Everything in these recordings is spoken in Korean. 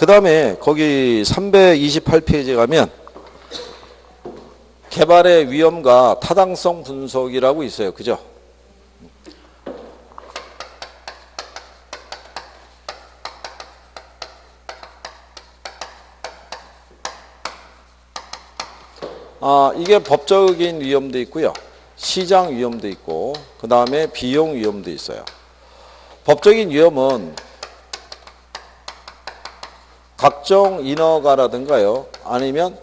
그 다음에 거기 328페이지에 가면 개발의 위험과 타당성 분석이라고 있어요. 그죠? 이게 법적인 위험도 있고요. 시장 위험도 있고, 그 다음에 비용 위험도 있어요. 법적인 위험은 각종 인허가라든가요, 아니면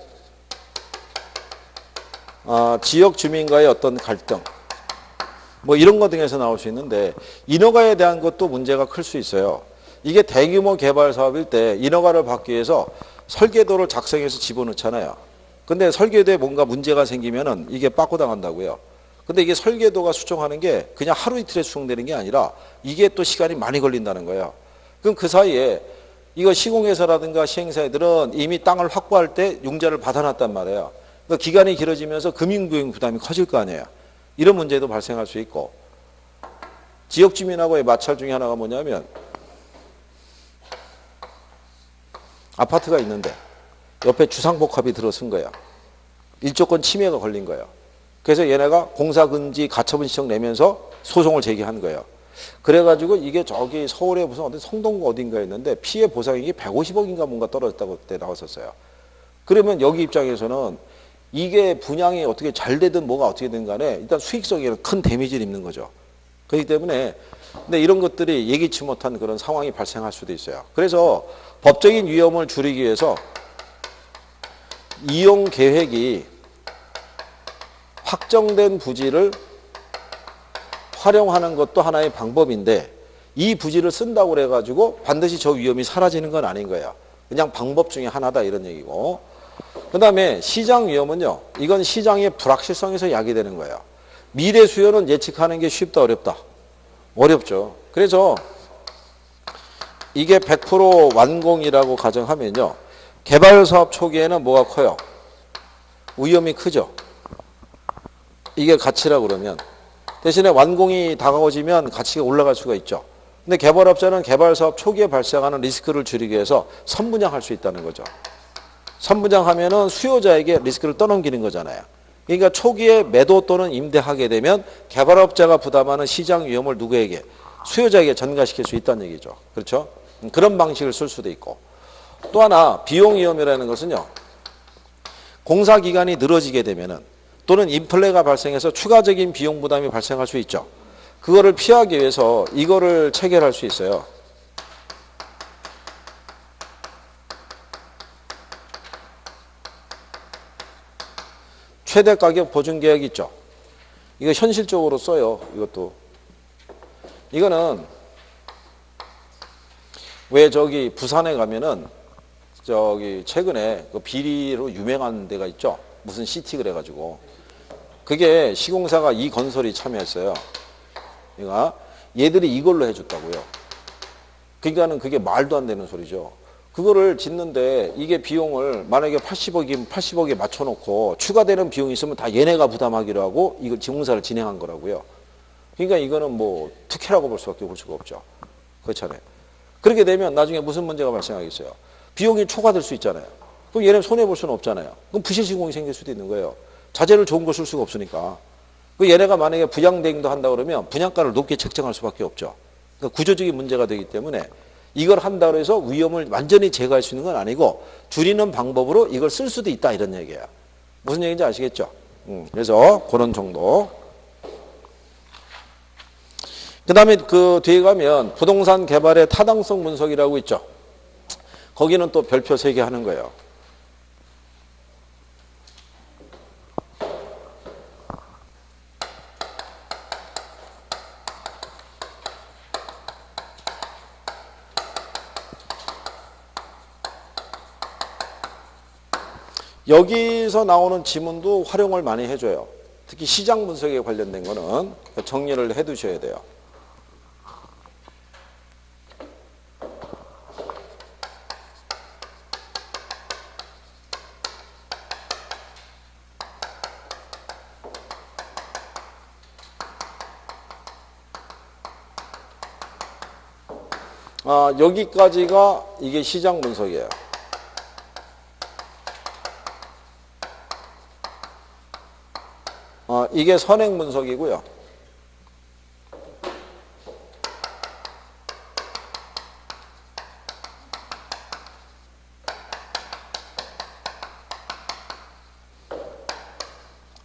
지역 주민과의 어떤 갈등, 뭐 이런 것 등에서 나올 수 있는데, 인허가에 대한 것도 문제가 클 수 있어요. 이게 대규모 개발 사업일 때 인허가를 받기 위해서 설계도를 작성해서 집어넣잖아요. 근데 설계도에 뭔가 문제가 생기면은 이게 빠꾸당한다고요. 근데 이게 설계도가 수정하는 게 그냥 하루 이틀에 수정되는 게 아니라 이게 또 시간이 많이 걸린다는 거예요. 그럼 그 사이에 이거 시공회사라든가 시행사들은 이미 땅을 확보할 때 융자를 받아놨단 말이에요. 그러니까 기간이 길어지면서 금융비용 부담이 커질 거 아니에요. 이런 문제도 발생할 수 있고, 지역 주민하고의 마찰 중에 하나가 뭐냐면 아파트가 있는데 옆에 주상복합이 들어선 거예요. 일조권 침해가 걸린 거예요. 그래서 얘네가 공사금지 가처분 신청 내면서 소송을 제기한 거예요. 그래가지고 이게 저기 서울에 무슨 어디 성동구 어딘가에 있는데 피해 보상액이 150억인가 뭔가 떨어졌다고 그때 나왔었어요. 그러면 여기 입장에서는 이게 분양이 어떻게 잘 되든 뭐가 어떻게 되든 간에 일단 수익성에는 큰 데미지를 입는 거죠. 그렇기 때문에 근데 이런 것들이 예기치 못한 그런 상황이 발생할 수도 있어요. 그래서 법적인 위험을 줄이기 위해서 이용 계획이 확정된 부지를 활용하는 것도 하나의 방법인데, 이 부지를 쓴다고 그래가지고 반드시 저 위험이 사라지는 건 아닌 거예요. 그냥 방법 중에 하나다 이런 얘기고. 그 다음에 시장 위험은요, 이건 시장의 불확실성에서 야기되는 거예요. 미래 수요는 예측하는 게 쉽다 어렵다? 어렵죠. 그래서 이게 100% 완공이라고 가정하면요, 개발 사업 초기에는 뭐가 커요? 위험이 크죠. 이게 가치라고 그러면. 대신에 완공이 다가오지면 가치가 올라갈 수가 있죠. 근데 개발업자는 개발 사업 초기에 발생하는 리스크를 줄이기 위해서 선분양할 수 있다는 거죠. 선분양하면은 수요자에게 리스크를 떠넘기는 거잖아요. 그러니까 초기에 매도 또는 임대하게 되면 개발업자가 부담하는 시장 위험을 누구에게? 수요자에게 전가시킬 수 있다는 얘기죠. 그렇죠? 그런 방식을 쓸 수도 있고. 또 하나 비용 위험이라는 것은요, 공사 기간이 늘어지게 되면은 또는 인플레가 발생해서 추가적인 비용 부담이 발생할 수 있죠. 그거를 피하기 위해서 이거를 체결할 수 있어요. 최대 가격 보증 계약 있죠. 이거 현실적으로 써요. 이것도. 이거는 왜 저기 부산에 가면은 저기 최근에 그 비리로 유명한 데가 있죠. 무슨 시티 그래가지고. 그게 시공사가 이 건설이 참여했어요. 그러니까 얘들이 이걸로 해줬다고요. 그러니까는 그게 말도 안 되는 소리죠. 그거를 짓는데 이게 비용을 만약에 80억이면 80억에 맞춰놓고 추가되는 비용이 있으면 다 얘네가 부담하기로 하고 이걸 지공사를 진행한 거라고요. 그러니까 이거는 뭐 특혜라고 볼 수밖에 볼 수가 없죠. 그렇잖아요. 그렇게 되면 나중에 무슨 문제가 발생하겠어요. 비용이 초과될 수 있잖아요. 그럼 얘네 손해볼 수는 없잖아요. 그럼 부실시공이 생길 수도 있는 거예요. 자재를 좋은 거 쓸 수가 없으니까. 그 얘네가 만약에 분양대행도 한다 그러면 분양가를 높게 책정할 수밖에 없죠. 그러니까 구조적인 문제가 되기 때문에 이걸 한다고 해서 위험을 완전히 제거할 수 있는 건 아니고 줄이는 방법으로 이걸 쓸 수도 있다 이런 얘기예요. 무슨 얘기인지 아시겠죠? 그래서 그런 정도. 그 다음에 그 뒤에 가면 부동산 개발의 타당성 분석이라고 있죠. 거기는 또 별표 3개 하는 거예요. 여기서 나오는 지문도 활용을 많이 해줘요. 특히 시장 분석에 관련된 거는 정리를 해 두셔야 돼요. 여기까지가 이게 시장 분석이에요. 이게 선행 분석이고요.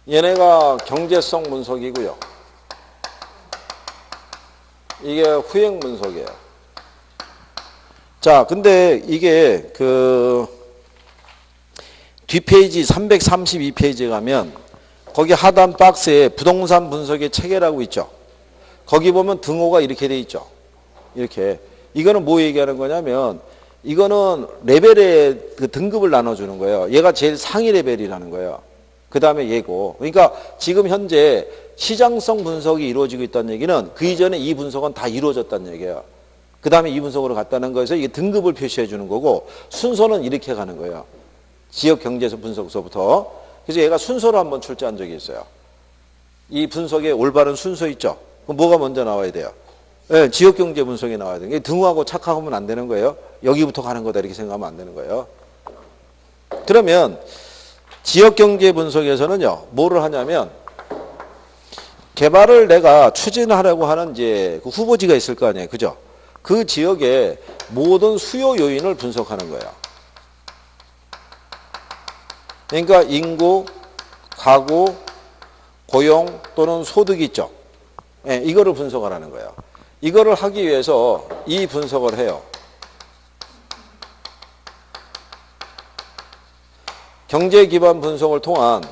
얘네가 경제성 분석이고요. 이게 후행 분석이에요. 자, 근데 이게 뒷페이지 332페이지에 가면 거기 하단 박스에 부동산 분석의 체계라고 있죠. 거기 보면 등호가 이렇게 돼 있죠. 이렇게. 이거는 뭐 얘기하는 거냐면 이거는 레벨의 그 등급을 나눠주는 거예요. 얘가 제일 상위 레벨이라는 거예요. 그 다음에 얘고. 그러니까 지금 현재 시장성 분석이 이루어지고 있다는 얘기는 그 이전에 이 분석은 다 이루어졌다는 얘기예요. 그 다음에 이 분석으로 갔다는 거에서 이게 등급을 표시해 주는 거고 순서는 이렇게 가는 거예요. 지역 경제에서 분석서부터. 그래서 얘가 순서로 한번 출제한 적이 있어요. 이 분석의 올바른 순서 있죠. 그럼 뭐가 먼저 나와야 돼요? 네, 지역 경제 분석이 나와야 돼요. 등호하고 착각하면 안 되는 거예요. 여기부터 가는 거다 이렇게 생각하면 안 되는 거예요. 그러면 지역 경제 분석에서는요, 뭐를 하냐면 개발을 내가 추진하려고 하는 이제 그 후보지가 있을 거 아니에요. 그죠? 그 지역의 모든 수요 요인을 분석하는 거예요. 그러니까 인구, 가구, 고용 또는 소득 있죠. 네, 이거를 분석하라는 거예요. 이거를 하기 위해서 이 분석을 해요. 경제 기반 분석을 통한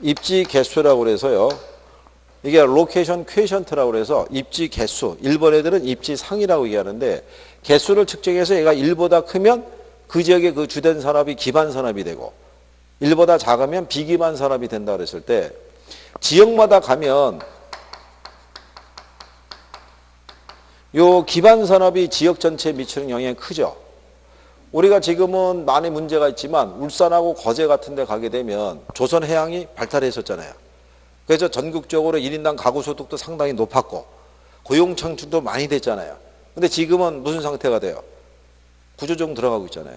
입지 개수라고 그래서요. 이게 로케이션 퀘션트라고 그래서 입지 개수. 일본 애들은 입지 상이라고 얘기하는데 개수를 측정해서 얘가 1보다 크면 그 지역의 그 주된 산업이 기반 산업이 되고 1보다 작으면 비기반 산업이 된다 그랬을 때 지역마다 가면 요 기반 산업이 지역 전체에 미치는 영향이 크죠. 우리가 지금은 많이 문제가 있지만 울산하고 거제 같은 데 가게 되면 조선해양이 발달했었잖아요. 그래서 전국적으로 1인당 가구 소득도 상당히 높았고 고용 창출도 많이 됐잖아요. 근데 지금은 무슨 상태가 돼요? 구조조정 들어가고 있잖아요.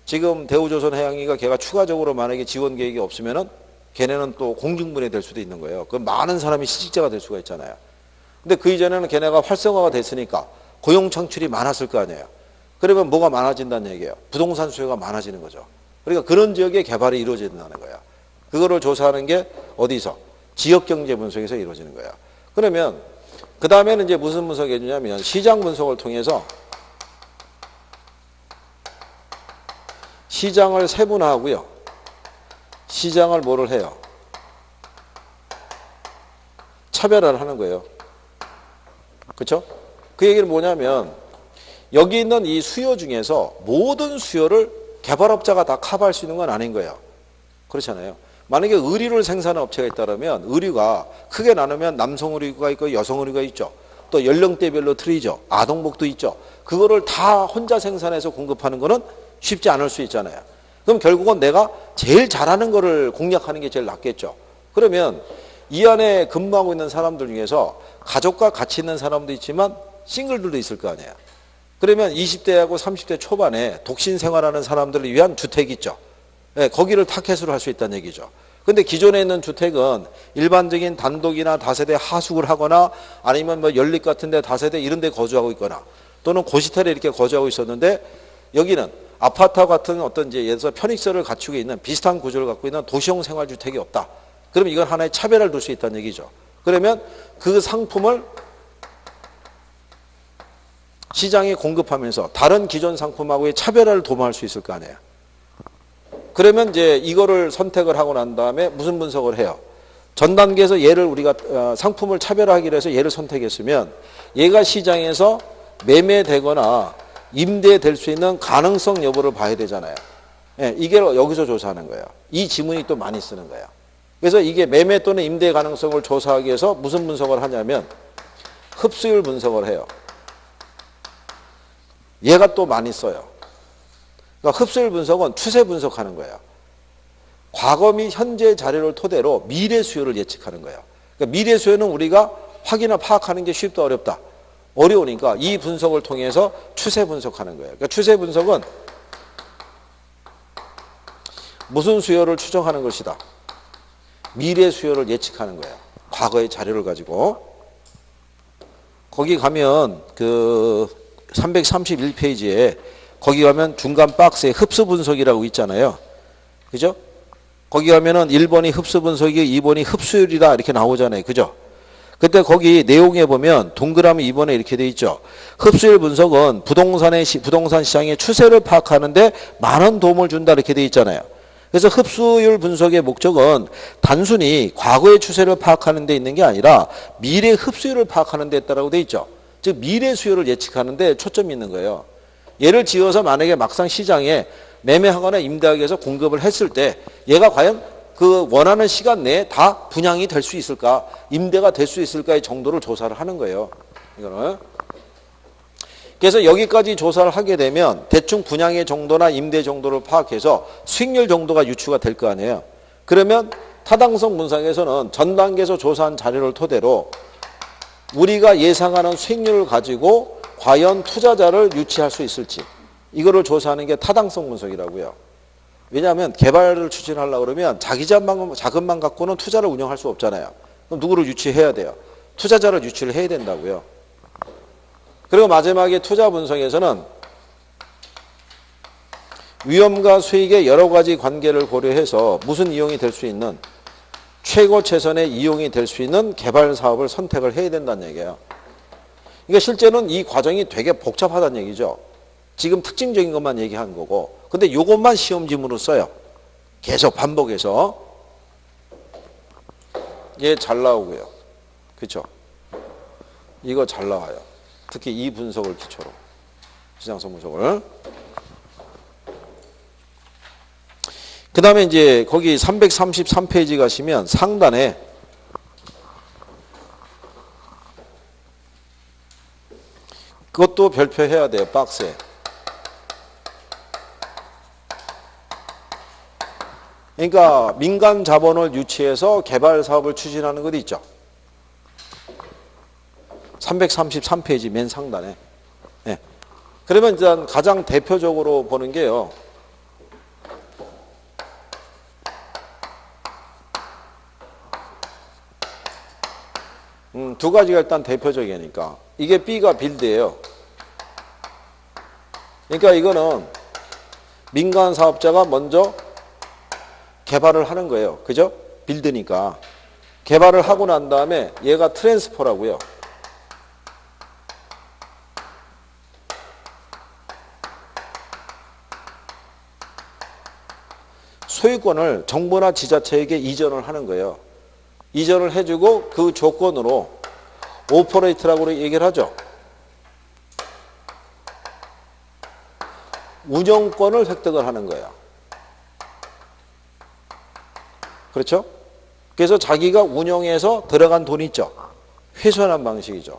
지금 대우조선해양이가 걔가 추가적으로 만약에 지원 계획이 없으면은 걔네는 또 공중분해 될 수도 있는 거예요. 그럼 많은 사람이 실직자가 될 수가 있잖아요. 근데 그 이전에는 걔네가 활성화가 됐으니까 고용 창출이 많았을 거 아니에요. 그러면 뭐가 많아진다는 얘기예요. 부동산 수요가 많아지는 거죠. 그러니까 그런 지역에 개발이 이루어진다는 거야. 그거를 조사하는 게 어디서? 지역경제 분석에서 이루어지는 거야. 그러면 그 다음에는 이제 무슨 분석이 해주냐면 시장 분석을 통해서 시장을 세분화하고요. 시장을 뭐를 해요? 차별화를 하는 거예요. 그렇죠? 그 얘기는 뭐냐면 여기 있는 이 수요 중에서 모든 수요를 개발업자가 다 커버할 수 있는 건 아닌 거예요. 그렇잖아요. 만약에 의류를 생산하는 업체가 있다면 의류가 크게 나누면 남성 의류가 있고 여성 의류가 있죠. 또 연령대별로 틀리죠. 아동복도 있죠. 그거를 다 혼자 생산해서 공급하는 거는 쉽지 않을 수 있잖아요. 그럼 결국은 내가 제일 잘하는 거를 공략하는 게 제일 낫겠죠. 그러면 이 안에 근무하고 있는 사람들 중에서 가족과 같이 있는 사람도 있지만 싱글들도 있을 거 아니에요. 그러면 20대하고 30대 초반에 독신 생활하는 사람들을 위한 주택이 있죠. 네, 거기를 타켓으로 할 수 있다는 얘기죠. 근데 기존에 있는 주택은 일반적인 단독이나 다세대 하숙을 하거나 아니면 뭐 연립 같은 데 다세대 이런 데 거주하고 있거나 또는 고시텔에 이렇게 거주하고 있었는데 여기는 아파트 같은 어떤 이제 예를 들어서 편익성을 갖추고 있는 비슷한 구조를 갖고 있는 도시형 생활주택이 없다. 그럼 이건 하나의 차별화를 둘 수 있다는 얘기죠. 그러면 그 상품을 시장에 공급하면서 다른 기존 상품하고의 차별화를 도모할 수 있을 거 아니에요. 그러면 이제 이거를 선택을 하고 난 다음에 무슨 분석을 해요? 전 단계에서 얘를 우리가 상품을 차별화하기 위해서 얘를 선택했으면 얘가 시장에서 매매되거나 임대될 수 있는 가능성 여부를 봐야 되잖아요. 예, 이게 여기서 조사하는 거예요. 이 지문이 또 많이 쓰는 거예요. 그래서 이게 매매 또는 임대 가능성을 조사하기 위해서 무슨 분석을 하냐면 흡수율 분석을 해요. 얘가 또 많이 써요. 그러니까 흡수율 분석은 추세 분석하는 거예요. 과거 및 현재 자료를 토대로 미래 수요를 예측하는 거예요. 그러니까 미래 수요는 우리가 확인을 파악하는 게 쉽다 어렵다? 어려우니까 이 분석을 통해서 추세 분석하는 거예요. 그러니까 추세 분석은 무슨 수요를 추정하는 것이다. 미래 수요를 예측하는 거예요. 과거의 자료를 가지고. 거기 가면 그 331페이지에 거기 가면 중간 박스에 흡수 분석이라고 있잖아요. 그죠? 거기 가면은 1번이 흡수 분석이 2번이 흡수율이다 이렇게 나오잖아요. 그죠? 그때 거기 내용에 보면 동그라미 2번에 이렇게 돼 있죠. 흡수율 분석은 부동산 시장의 추세를 파악하는데 많은 도움을 준다 이렇게 돼 있잖아요. 그래서 흡수율 분석의 목적은 단순히 과거의 추세를 파악하는 데 있는 게 아니라 미래 흡수율을 파악하는 데 있다고 돼 있죠. 즉 미래 수요를 예측하는 데 초점이 있는 거예요. 예를 지어서 만약에 막상 시장에 매매하거나 임대하기 위해서 공급을 했을 때 얘가 과연 그 원하는 시간 내에 다 분양이 될 수 있을까, 임대가 될 수 있을까의 정도를 조사를 하는 거예요. 이거는. 그래서 여기까지 조사를 하게 되면 대충 분양의 정도나 임대 정도를 파악해서 수익률 정도가 유추가 될 거 아니에요. 그러면 타당성 분석에서는 전 단계에서 조사한 자료를 토대로 우리가 예상하는 수익률을 가지고 과연 투자자를 유치할 수 있을지 이거를 조사하는 게 타당성 분석이라고요. 왜냐하면 개발을 추진하려고 그러면 자기 자금만 갖고는 투자를 운영할 수 없잖아요. 그럼 누구를 유치해야 돼요? 투자자를 유치를 해야 된다고요. 그리고 마지막에 투자 분석에서는 위험과 수익의 여러 가지 관계를 고려해서 무슨 이용이 될 수 있는 최고 최선의 이용이 될 수 있는 개발 사업을 선택을 해야 된다는 얘기예요. 그러니까 실제는 이 과정이 되게 복잡하다는 얘기죠. 지금 특징적인 것만 얘기한 거고 근데 이것만 시험지문으로 써요. 계속 반복해서. 얘 잘 나오고요. 그렇죠? 이거 잘 나와요. 특히 이 분석을 기초로. 시장성 분석을. 그 다음에 이제 거기 333페이지 가시면 상단에 그것도 별표해야 돼요. 박스에. 그러니까 민간 자본을 유치해서 개발 사업을 추진하는 것도 있죠. 333페이지 맨 상단에. 네. 그러면 일단 가장 대표적으로 보는 게요. 두 가지가 일단 대표적이니까. 이게 B가 빌드예요. 그러니까 이거는 민간 사업자가 먼저 개발을 하는 거예요. 그죠? 빌드니까. 개발을 하고 난 다음에 얘가 트랜스퍼라고요. 소유권을 정부나 지자체에게 이전을 하는 거예요. 이전을 해주고 그 조건으로 오퍼레이트라고 얘기를 하죠. 운영권을 획득을 하는 거예요. 그렇죠? 그래서 자기가 운영해서 들어간 돈이 있죠. 회수하는 방식이죠.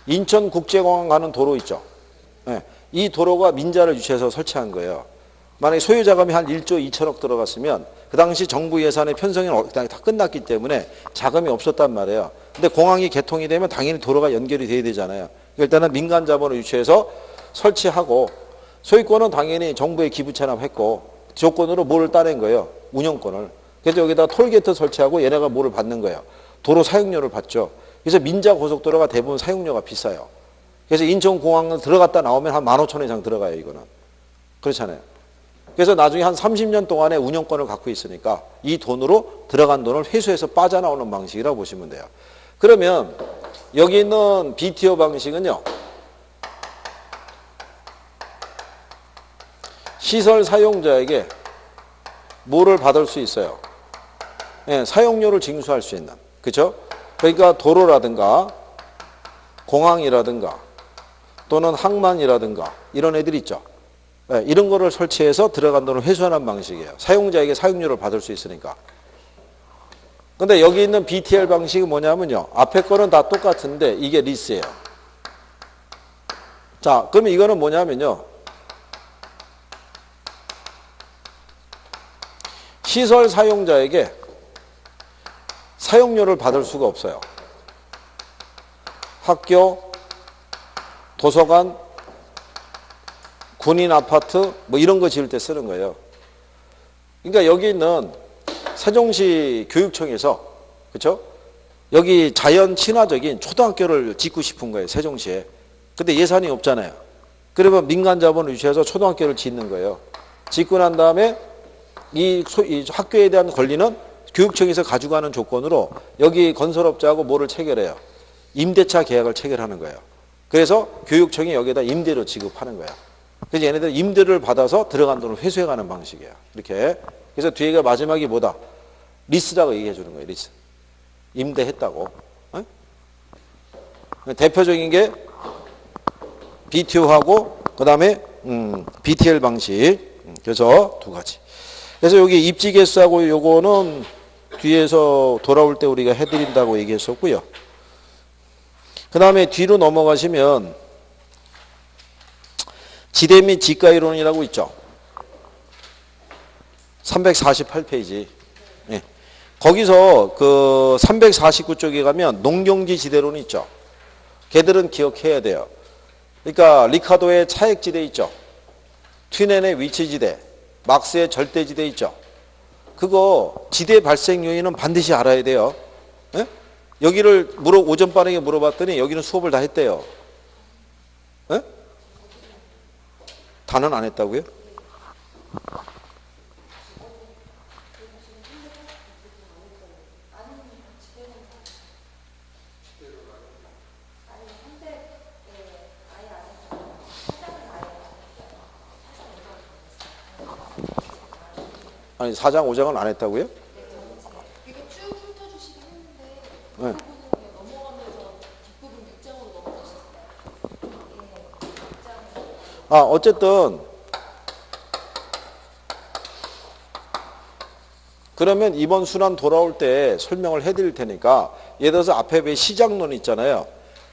인천국제공항 가는 도로 있죠. 네. 이 도로가 민자를 유치해서 설치한 거예요. 만약에 소유 자금이 한 1조 2천억 들어갔으면 그 당시 정부 예산의 편성이 다 끝났기 때문에 자금이 없었단 말이에요. 근데 공항이 개통이 되면 당연히 도로가 연결이 돼야 되잖아요. 일단은 민간 자본을 유치해서 설치하고 소유권은 당연히 정부에 기부 체납했고 조건으로 뭐를 따낸 거예요? 운영권을. 그래서 여기다 톨게이트 설치하고 얘네가 뭐를 받는 거예요? 도로 사용료를 받죠. 그래서 민자 고속도로가 대부분 사용료가 비싸요. 그래서 인천공항 들어갔다 나오면 한 15,000원 이상 들어가요, 이거는. 그렇잖아요. 그래서 나중에 한 30년 동안의 운영권을 갖고 있으니까 이 돈으로 들어간 돈을 회수해서 빠져나오는 방식이라고 보시면 돼요. 그러면 여기 있는 BTO 방식은요. 시설 사용자에게 뭐를 받을 수 있어요? 네, 사용료를 징수할 수 있는. 그렇죠? 그러니까 도로라든가 공항이라든가 또는 항만이라든가 이런 애들 있죠. 네, 이런 거를 설치해서 들어간 돈을 회수하는 방식이에요. 사용자에게 사용료를 받을 수 있으니까. 근데 여기 있는 BTL 방식이 뭐냐면요. 앞에 거는 다 똑같은데 이게 리스예요. 자, 그러면 이거는 뭐냐면요. 시설 사용자에게 사용료를 받을 수가 없어요. 학교, 도서관, 군인 아파트 뭐 이런 거 지을 때 쓰는 거예요. 그러니까 여기 있는 세종시 교육청에서 그렇죠? 여기 자연 친화적인 초등학교를 짓고 싶은 거예요. 세종시에. 근데 예산이 없잖아요. 그러면 민간 자본을 유치해서 초등학교를 짓는 거예요. 짓고 난 다음에 이 학교에 대한 권리는 교육청에서 가져가는 조건으로 여기 건설업자하고 뭐를 체결해요? 임대차 계약을 체결하는 거예요. 그래서 교육청이 여기에다 임대료 지급하는 거예요. 그래서 얘네들 임대를 받아서 들어간 돈을 회수해가는 방식이에요. 이렇게. 그래서 뒤에가 마지막이 뭐다? 리스라고 얘기해 주는 거예요. 리스. 임대했다고. 어? 대표적인 게 BTO하고 그 다음에 BTL 방식. 그래서 두 가지. 그래서 여기 입지 개수하고 요거는 뒤에서 돌아올 때 우리가 해드린다고 얘기했었고요. 그 다음에 뒤로 넘어가시면 지대 및 지가 이론이라고 있죠. 348페이지. 네. 거기서 그 349쪽에 가면 농경지 지대론이 있죠. 걔들은 기억해야 돼요. 그러니까 리카도의 차액지대 있죠. 튀넨의 위치지대, 막스의 절대지대 있죠. 그거 지대 발생 요인은 반드시 알아야 돼요. 네? 여기를 오전반에 물어봤더니 여기는 수업을 다 했대요. 네? 다는 안 했다고요? 아니 4장 5장은 안 했다고요? 이게 쭉 훑어주시긴 했는데 그 네. 부분을 넘어가면서 뒷부분 6장으로 넘어가셨어요. 어쨌든 그러면 이번 순환 돌아올 때 설명을 해드릴 테니까 예를 들어서 앞에 왜 시장론 있잖아요.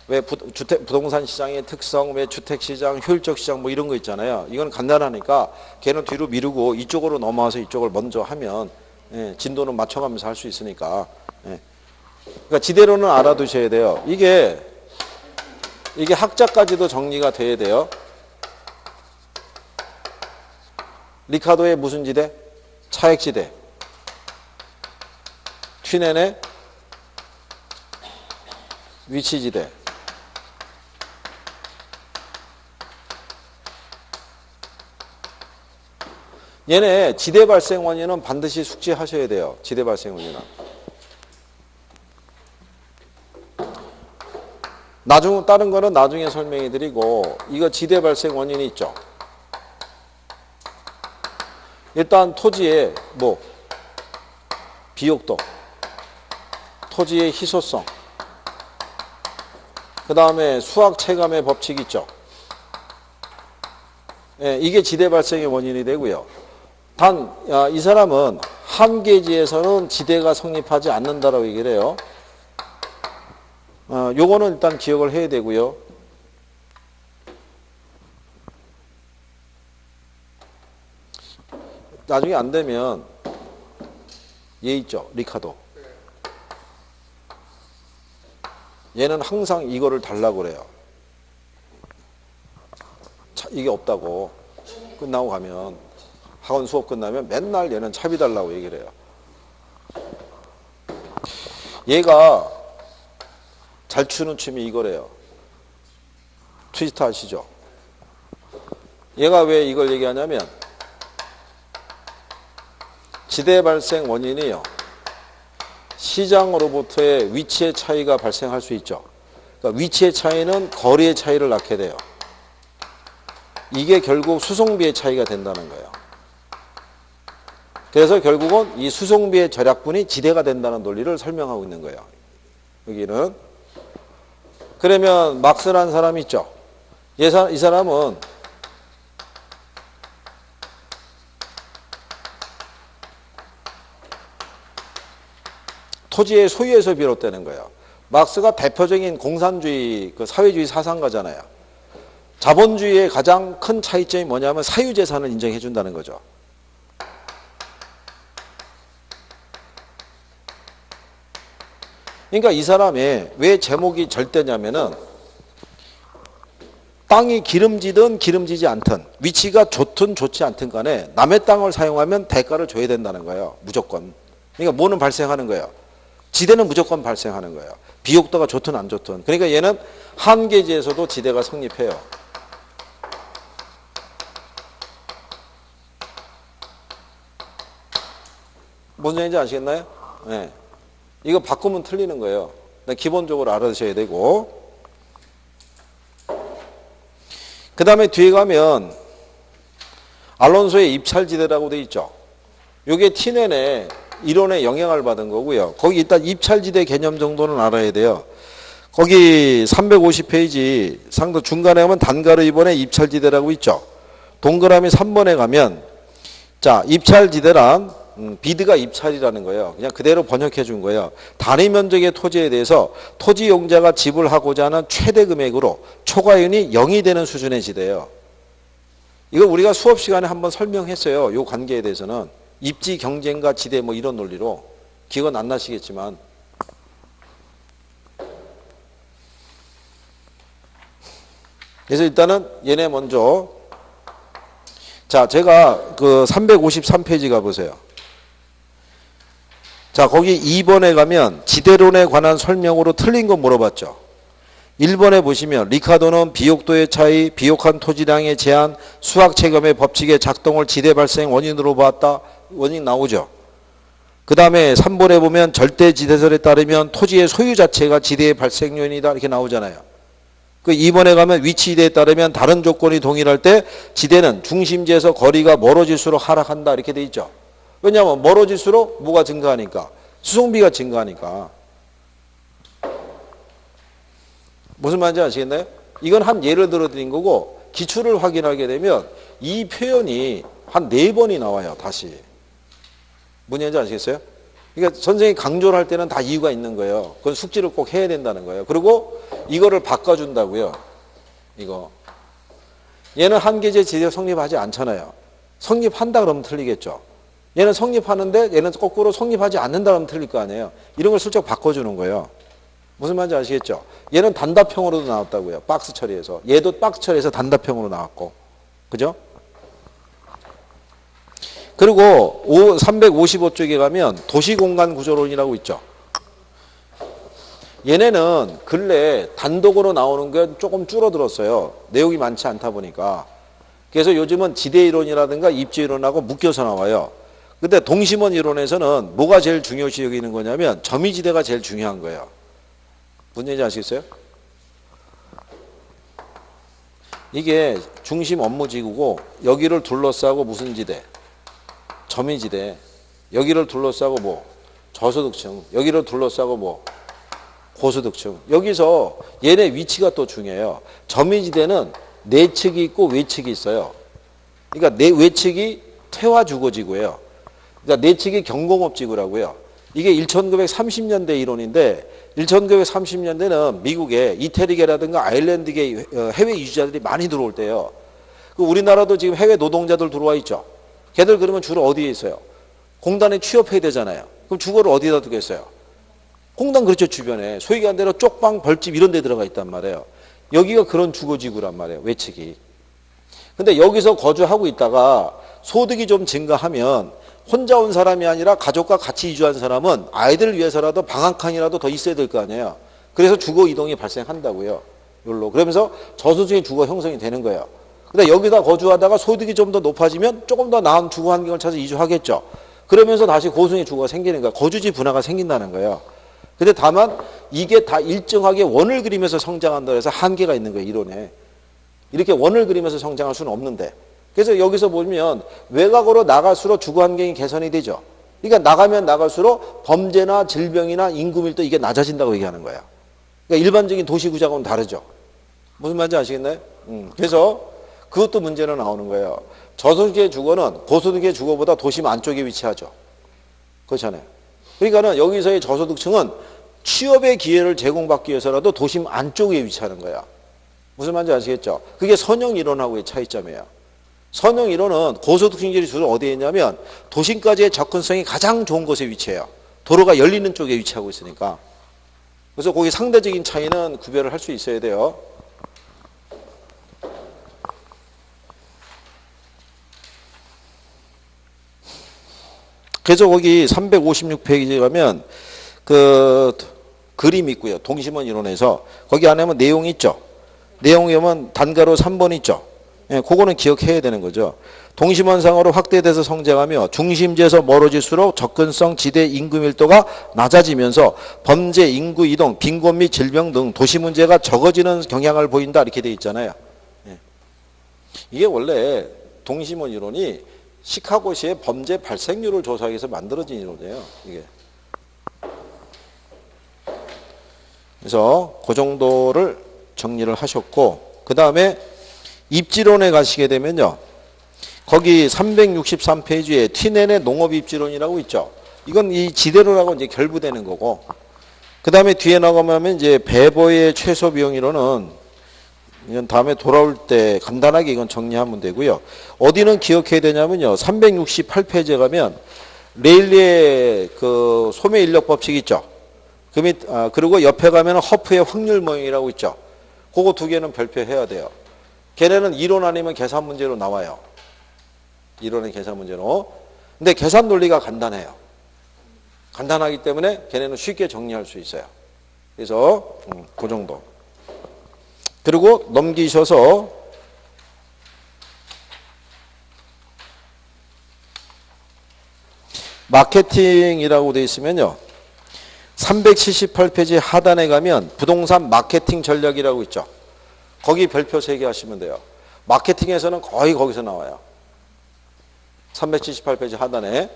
왜 부동산 시장의 특성, 왜 주택시장, 효율적 시장 뭐 이런 거 있잖아요. 이건 간단하니까 걔는 뒤로 미루고 이쪽으로 넘어와서 이쪽을 먼저 하면 진도는 맞춰가면서 할 수 있으니까. 그러니까 지대로는 알아두셔야 돼요. 이게 학자까지도 정리가 돼야 돼요. 리카도의 무슨 지대? 차액지대. 튀넨의 위치지대. 얘네 지대 발생 원인은 반드시 숙지하셔야 돼요. 지대 발생 원인은. 다른 거는 나중에 설명해 드리고 이거 지대 발생 원인이 있죠. 일단 토지의 비옥도, 토지의 희소성, 그 다음에 수학 체감의 법칙 있죠. 이게 지대 발생의 원인이 되고요. 단 이 사람은 함계지에서는 지대가 성립하지 않는다라고 얘기를 해요. 요거는 일단 기억을 해야 되고요. 나중에 안 되면 얘 있죠. 리카도. 얘는 항상 이거를 달라고 그래요. 이게 없다고. 끝나고 가면 학원 수업 끝나면 맨날 얘는 차비 달라고 얘기를 해요. 얘가 잘 추는 춤이 이거래요. 트위스트 아시죠? 얘가 왜 이걸 얘기하냐면 지대 발생 원인이요. 시장으로부터의 위치의 차이가 발생할 수 있죠. 그러니까 위치의 차이는 거리의 차이를 낳게 돼요. 이게 결국 수송비의 차이가 된다는 거예요. 그래서 결국은 이 수송비의 절약분이 지대가 된다는 논리를 설명하고 있는 거예요. 여기는. 그러면 막스라는 사람이 있죠. 이 사람은 토지의 소유에서 비롯되는 거예요. 막스가 대표적인 공산주의, 사회주의 사상가잖아요. 자본주의의 가장 큰 차이점이 뭐냐면 사유재산을 인정해 준다는 거죠. 그러니까 이 사람의 왜 제목이 절대냐면은 땅이 기름지든 기름지지 않든 위치가 좋든 좋지 않든 간에 남의 땅을 사용하면 대가를 줘야 된다는 거예요. 무조건. 그러니까 뭐는 발생하는 거예요. 지대는 무조건 발생하는 거예요. 비옥도가 좋든 안 좋든. 그러니까 얘는 한계지에서도 지대가 성립해요. 무슨 얘기인지 아시겠나요? 네. 이거 바꾸면 틀리는 거예요. 기본적으로 알아두셔야 되고. 그 다음에 뒤에 가면 알론소의 입찰지대라고 돼 있죠. 이게 티넨의 이론에 영향을 받은 거고요. 거기 일단 입찰지대 개념 정도는 알아야 돼요. 거기 350페이지 상도 중간에 가면 단가로 2번에 입찰지대라고 있죠. 동그라미 3번에 가면 자, 입찰지대란 비드가 입찰이라는 거예요. 그냥 그대로 번역해 준 거예요. 단위 면적의 토지에 대해서 토지 용자가 지불하고자 하는 최대 금액으로 초과이윤이 0이 되는 수준의 지대예요. 이거 우리가 수업 시간에 한번 설명했어요. 이 관계에 대해서는. 입지 경쟁과 지대 뭐 이런 논리로. 기억 안 나시겠지만. 그래서 일단은 얘네 먼저 자, 제가 그 353페이지 가보세요. 자, 거기 2번에 가면 지대론에 관한 설명으로 틀린 거 물어봤죠. 1번에 보시면 리카도는 비옥도의 차이, 비옥한 토지량의 제한, 수학 체감의 법칙의 작동을 지대 발생 원인으로 보았다. 원인 나오죠. 그 다음에 3번에 보면 절대지대설에 따르면 토지의 소유 자체가 지대의 발생 요인이다. 이렇게 나오잖아요. 그 2번에 가면 위치지대에 따르면 다른 조건이 동일할 때 지대는 중심지에서 거리가 멀어질수록 하락한다. 이렇게 돼 있죠. 왜냐하면 멀어질수록 뭐가 증가하니까? 수송비가 증가하니까. 무슨 말인지 아시겠나요? 이건 한 예를 들어 드린 거고 기출을 확인하게 되면 이 표현이 한 4번이 나와요. 다시. 뭔 얘기인지 아시겠어요? 그러니까 선생님이 강조를 할 때는 다 이유가 있는 거예요. 그건 숙지를 꼭 해야 된다는 거예요. 그리고 이거를 바꿔준다고요. 이거. 얘는 한계제 지대 성립하지 않잖아요. 성립한다 그러면 틀리겠죠. 얘는 성립하는데 얘는 거꾸로 성립하지 않는다 그러면 틀릴 거 아니에요. 이런 걸 슬쩍 바꿔주는 거예요. 무슨 말인지 아시겠죠? 얘는 단답형으로도 나왔다고요. 박스 처리해서. 얘도 박스 처리해서 단답형으로 나왔고. 그죠? 그리고 355쪽에 가면 도시공간 구조론이라고 있죠. 얘네는 근래 단독으로 나오는 게 조금 줄어들었어요. 내용이 많지 않다 보니까. 그래서 요즘은 지대이론이라든가 입지이론하고 묶여서 나와요. 근데 동심원 이론에서는 뭐가 제일 중요시 여기는 거냐면 점유지대가 제일 중요한 거예요. 무슨 얘기인지 아시겠어요? 이게 중심 업무지구고 여기를 둘러싸고 무슨 지대? 점유지대. 여기를 둘러싸고 뭐? 저소득층. 여기를 둘러싸고 뭐? 고소득층. 여기서 얘네 위치가 또 중요해요. 점유지대는 내측이 있고 외측이 있어요. 그러니까 내 외측이 퇴화주거지구예요. 그러니까 내측이 경공업지구라고요. 이게 1930년대 이론인데 1930년대는 미국에 이태리계라든가 아일랜드계 해외 이주자들이 많이 들어올 때요. 그 우리나라도 지금 해외 노동자들 들어와 있죠. 걔들 그러면 주로 어디에 있어요? 공단에 취업해야 되잖아요. 그럼 주거를 어디다 두겠어요? 공단 그렇죠. 주변에. 소위 얘기한 대로 쪽방, 벌집 이런 데 들어가 있단 말이에요. 여기가 그런 주거지구란 말이에요. 외측이. 근데 여기서 거주하고 있다가 소득이 좀 증가하면 혼자 온 사람이 아니라 가족과 같이 이주한 사람은 아이들을 위해서라도 방 한 칸이라도 더 있어야 될 거 아니에요. 그래서 주거 이동이 발생한다고요. 여기로. 그러면서 저소득의 주거 형성이 되는 거예요. 근데 여기다 거주하다가 소득이 좀 더 높아지면 조금 더 나은 주거 환경을 찾아서 이주하겠죠. 그러면서 다시 고수의 주거가 생기는 거예요. 거주지 분화가 생긴다는 거예요. 근데 다만 이게 다 일정하게 원을 그리면서 성장한다 해서 한계가 있는 거예요. 이론에. 이렇게 원을 그리면서 성장할 수는 없는데. 그래서 여기서 보면 외곽으로 나갈수록 주거 환경이 개선이 되죠. 그러니까 나가면 나갈수록 범죄나 질병이나 인구 밀도 이게 낮아진다고 얘기하는 거예요. 그러니까 일반적인 도시 구조하고는 다르죠. 무슨 말인지 아시겠나요? 그래서 그것도 문제로 나오는 거예요. 저소득의 주거는 고소득의 주거보다 도심 안쪽에 위치하죠. 그렇잖아요. 그러니까는 여기서의 저소득층은 취업의 기회를 제공받기 위해서라도 도심 안쪽에 위치하는 거야. 무슨 말인지 아시겠죠? 그게 선형 이론하고의 차이점이에요. 선형 이론은 고소득층들이 주로 어디에 있냐면 도심까지의 접근성이 가장 좋은 곳에 위치해요. 도로가 열리는 쪽에 위치하고 있으니까. 그래서 거기 상대적인 차이는 구별을 할 수 있어야 돼요. 그래서 거기 356페이지에 가면 그 그림 있고요. 동심원 이론에서 거기 안에 보면 내용이 있죠. 내용이 보면 단가로 3번 있죠. 예, 그거는 기억해야 되는 거죠. 동심원상으로 확대돼서 성장하며 중심지에서 멀어질수록 접근성, 지대, 인구 밀도가 낮아지면서 범죄, 인구 이동, 빈곤 및 질병 등 도시 문제가 적어지는 경향을 보인다 이렇게 돼 있잖아요. 예. 이게 원래 동심원 이론이 시카고시의 범죄 발생률을 조사하기 위해서 만들어진 이론이에요. 이게. 그래서 그 정도를 정리를 하셨고 그 다음에 입지론에 가시게 되면요. 거기 363페이지에 티넨의 농업입지론이라고 있죠. 이건 이 지대로라고 이제 결부되는 거고 그 다음에 뒤에 나가면 이제 배보의 최소 비용이론은 이건 다음에 돌아올 때 간단하게 이건 정리하면 되고요. 어디는 기억해야 되냐면요. 368페이지에 가면 레일리의 그 소매 인력 법칙 있죠. 그리고 옆에 가면 허프의 확률 모형이라고 있죠. 그거 두 개는 별표해야 돼요. 걔네는 이론 아니면 계산 문제로 나와요. 이론의 계산 문제로. 근데 계산 논리가 간단해요. 간단하기 때문에 걔네는 쉽게 정리할 수 있어요. 그래서 그 정도. 그리고 넘기셔서 마케팅이라고 되어 있으면요. 378페이지 하단에 가면 부동산 마케팅 전략이라고 있죠. 거기 별표 3개 하시면 돼요. 마케팅에서는 거의 거기서 나와요. 378페이지 하단에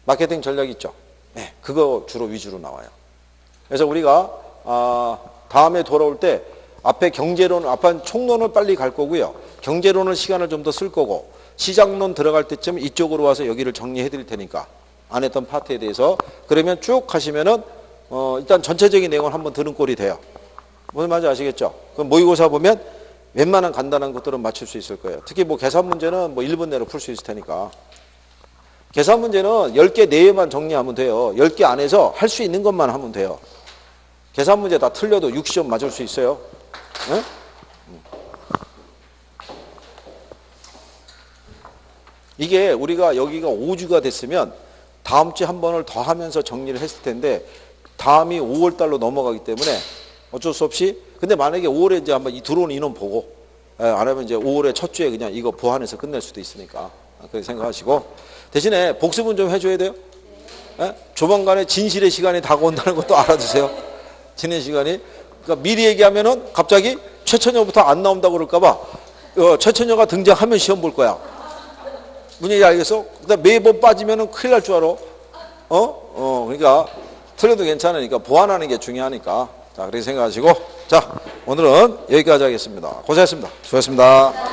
마케팅 전략 있죠. 네, 그거 주로 위주로 나와요. 그래서 우리가 다음에 돌아올 때 앞에 경제론, 앞에 총론을 빨리 갈 거고요. 경제론은 시간을 좀 더 쓸 거고 시장론 들어갈 때쯤 이쪽으로 와서 여기를 정리해 드릴 테니까 안 했던 파트에 대해서 그러면 쭉 하시면은 일단 전체적인 내용을 한번 들은 꼴이 돼요. 무슨 말인지 아시겠죠? 그럼 모의고사 보면 웬만한 간단한 것들은 맞출 수 있을 거예요. 특히 뭐 계산 문제는 뭐 1분 내로 풀 수 있을 테니까. 계산 문제는 10개 내외만 정리하면 돼요. 10개 안에서 할 수 있는 것만 하면 돼요. 계산 문제 다 틀려도 60점 맞을 수 있어요. 네? 이게 우리가 여기가 5주가 됐으면 다음 주에 한 번을 더 하면서 정리를 했을 텐데 다음이 5월 달로 넘어가기 때문에 어쩔 수 없이 근데 만약에 5월에 이제 한번 이 들어오는 인원 보고 안 하면 이제 5월에 첫 주에 그냥 이거 보완해서 끝낼 수도 있으니까 그렇게 생각하시고 대신에 복습은 좀 해줘야 돼요. 네? 조만간에 진실의 시간이 다가온다는 것도 알아두세요. 진실의 시간이 그러니까 미리 얘기하면은 갑자기 최천여부터 안 나온다고 그럴까봐 최천여가 등장하면 시험 볼 거야. 무슨 얘기 알겠어? 그다음 매번 빠지면은 큰일 날 줄 알아. 그러니까 틀려도 괜찮으니까 보완하는 게 중요하니까. 자, 그렇게 생각하시고 자, 오늘은 여기까지 하겠습니다. 고생했습니다. 수고했습니다.